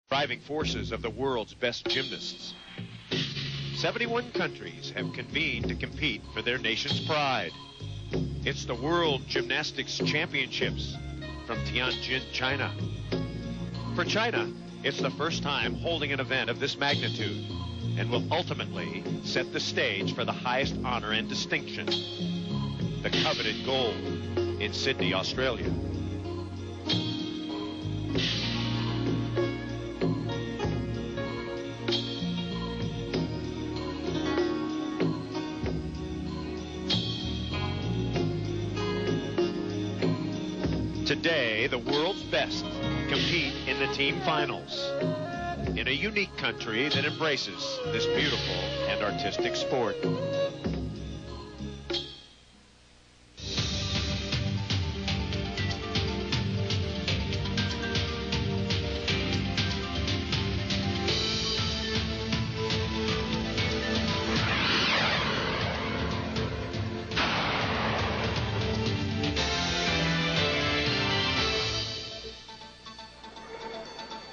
driving forces of the world's best gymnasts. 71 countries have convened to compete for their nation's pride. It's the World Gymnastics Championships from Tianjin, China. For China, it's the first time holding an event of this magnitude and will ultimately set the stage for the highest honor and distinction, the coveted gold in Sydney, Australia. Today, the world's best compete in the team finals in a unique country that embraces this beautiful and artistic sport.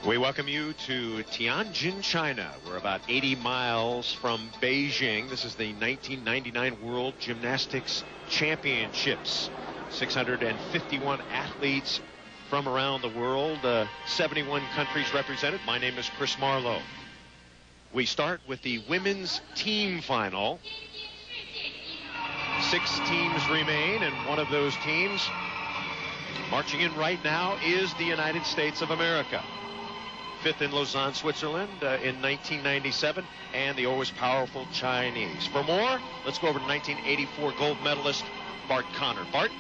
We welcome you to Tianjin, China. We're about 80 miles from Beijing. This is the 1999 World Gymnastics Championships. 651 athletes from around the world, 71 countries represented. My name is Chris Marlowe. We start with the women's team final. 6 teams remain, and one of those teams marching in right now is the United States of America. 5th in Lausanne, Switzerland in 1997, and the always powerful Chinese. For more, let's go over to 1984 gold medalist Bart Conner. Bart?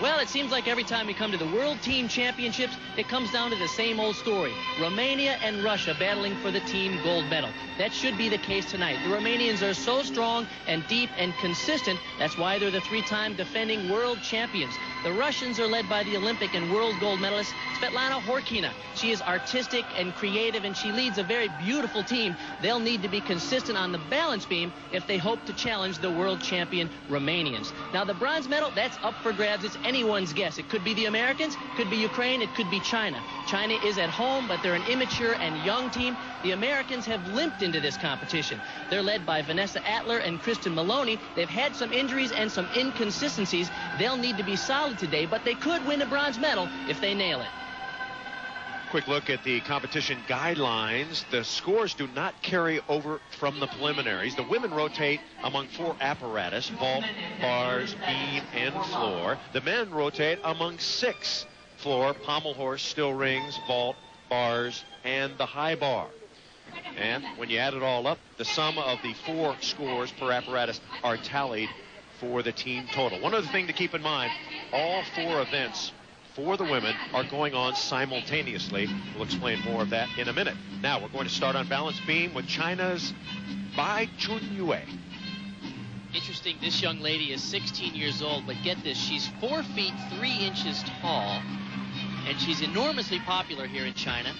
Well, it seems like every time we come to the World Team Championships, it comes down to the same old story. Romania and Russia battling for the team gold medal. That should be the case tonight. The Romanians are so strong and deep and consistent. That's why they're the 3-time defending world champions. The Russians are led by the Olympic and world gold medalist Svetlana Horkina. She is artistic and creative, and she leads a very beautiful team. They'll need to be consistent on the balance beam if they hope to challenge the world champion Romanians. Now, the bronze medal, that's up for grabs. It's anyone's guess. It could be the Americans, could be Ukraine, it could be China. China is at home, but they're an immature and young team. The Americans have limped into this competition. They're led by Vanessa Atler and Kristen Maloney. They've had some injuries and some inconsistencies. They'll need to be solid today, but they could win a bronze medal if they nail it. Quick look at the competition guidelines. The scores do not carry over from the preliminaries. The women rotate among 4 apparatus: vault, bars, beam, and floor. The men rotate among 6: floor, pommel horse, still rings, vault, bars, and the high bar. And when you add it all up, the sum of the 4 scores per apparatus are tallied for the team total. One other thing to keep in mind, all 4 events for the women are going on simultaneously. We'll explain more of that in a minute. Now we're going to start on balance beam with China's Bai Chunyue. Interesting, this young lady is 16 years old, but get this, she's 4 feet 3 inches tall, and she's enormously popular here in China.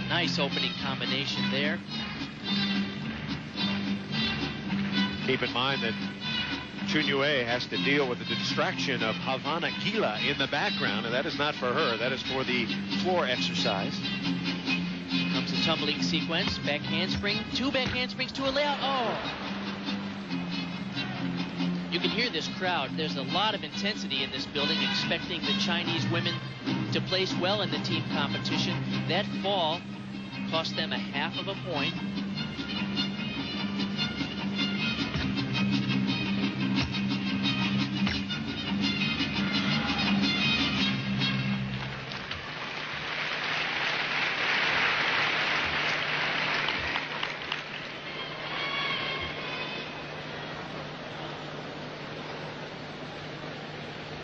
Nice opening combination there. Keep in mind that Chunyue has to deal with the distraction of Havana Gila in the background, and that is not for her. That is for the floor exercise. Comes the tumbling sequence. Back handspring. 2 back handsprings to a layout. Oh! You can hear this crowd. There's a lot of intensity in this building, expecting the Chinese women to place well in the team competition. That fall cost them a half of a point.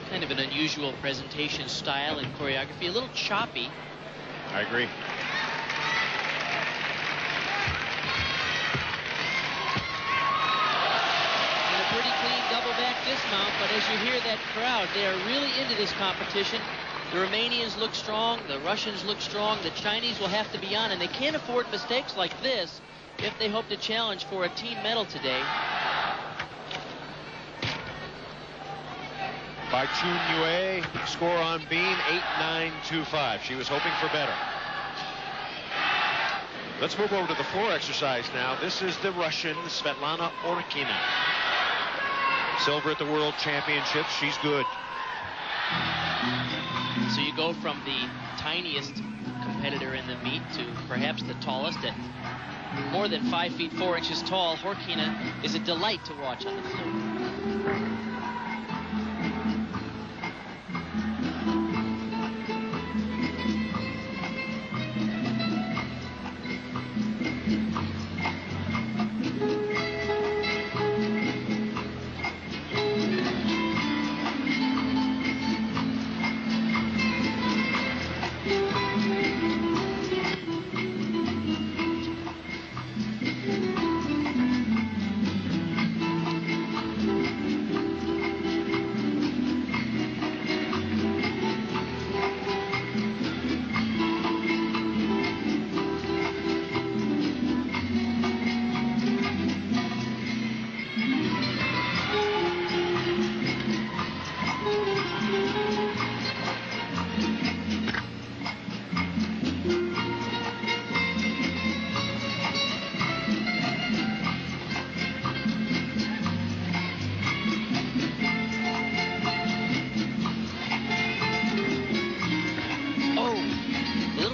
Kind of an unusual presentation style and choreography, a little choppy. I agree. Dismount, but as you hear that crowd, they are really into this competition. The Romanians look strong. The Russians look strong. The Chinese will have to be on, and they can't afford mistakes like this if they hope to challenge for a team medal today. By Chun Yue, score on Bean 8-9-2-5. She was hoping for better. Let's move over to the floor exercise now. This is the Russian Svetlana Orkina. Silver at the World Championships. She's good. So you go from the tiniest competitor in the meet to perhaps the tallest at more than 5 feet 4 inches tall. Horkina is a delight to watch on the floor.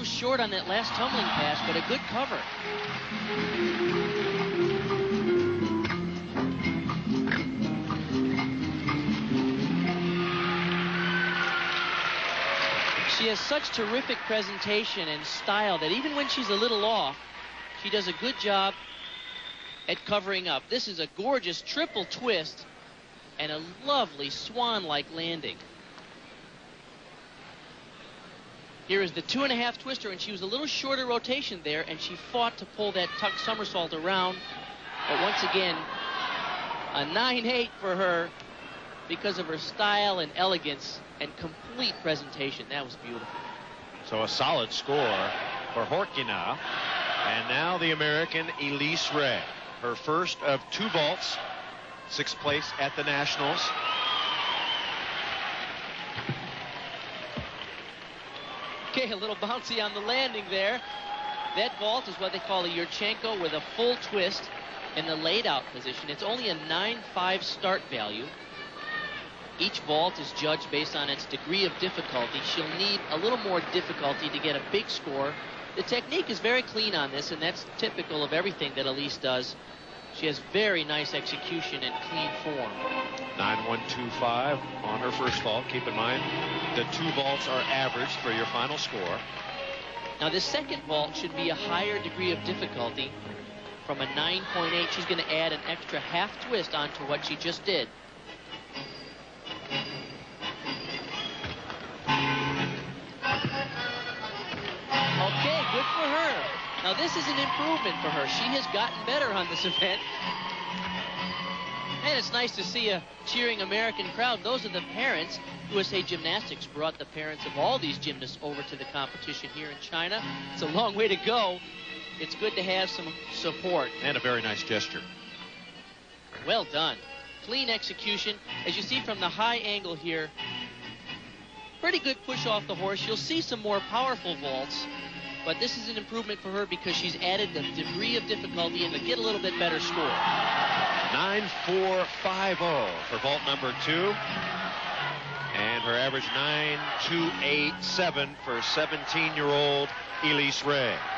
Short on that last tumbling pass, but a good cover. She has such terrific presentation and style that even when she's a little off, she does a good job at covering up. This is a gorgeous triple twist and a lovely swan-like landing. Here is the 2.5 twister, and she was a little shorter rotation there, and she fought to pull that tuck somersault around. But once again, a 9-8 for her because of her style and elegance and complete presentation. That was beautiful. So a solid score for Horkina. And now the American Elise Ray. Her first of 2 vaults, 6th place at the Nationals. Okay, a little bouncy on the landing there. That vault is what they call a Yurchenko with a full twist in the laid out position. It's only a 9.5 start value. Each vault is judged based on its degree of difficulty. She'll need a little more difficulty to get a big score. The technique is very clean on this, and that's typical of everything that Elise does. She has very nice execution and clean form. 9-1-2-5 on her first vault. Keep in mind, the 2 vaults are averaged for your final score. Now, this second vault should be a higher degree of difficulty. From a 9.8, she's going to add an extra half twist onto what she just did. Okay, good for her. Now, this is an improvement for her. She has gotten better on this event. And it's nice to see a cheering American crowd. Those are the parents. USA Gymnastics brought the parents of all these gymnasts over to the competition here in China. It's a long way to go. It's good to have some support. And a very nice gesture. Well done. Clean execution. As you see from the high angle here, pretty good push off the horse. You'll see some more powerful vaults. But this is an improvement for her because she's added the degree of difficulty and to get a little bit better score. 9.450 for vault number 2. And her average 9.287 for 17-year-old Elise Ray.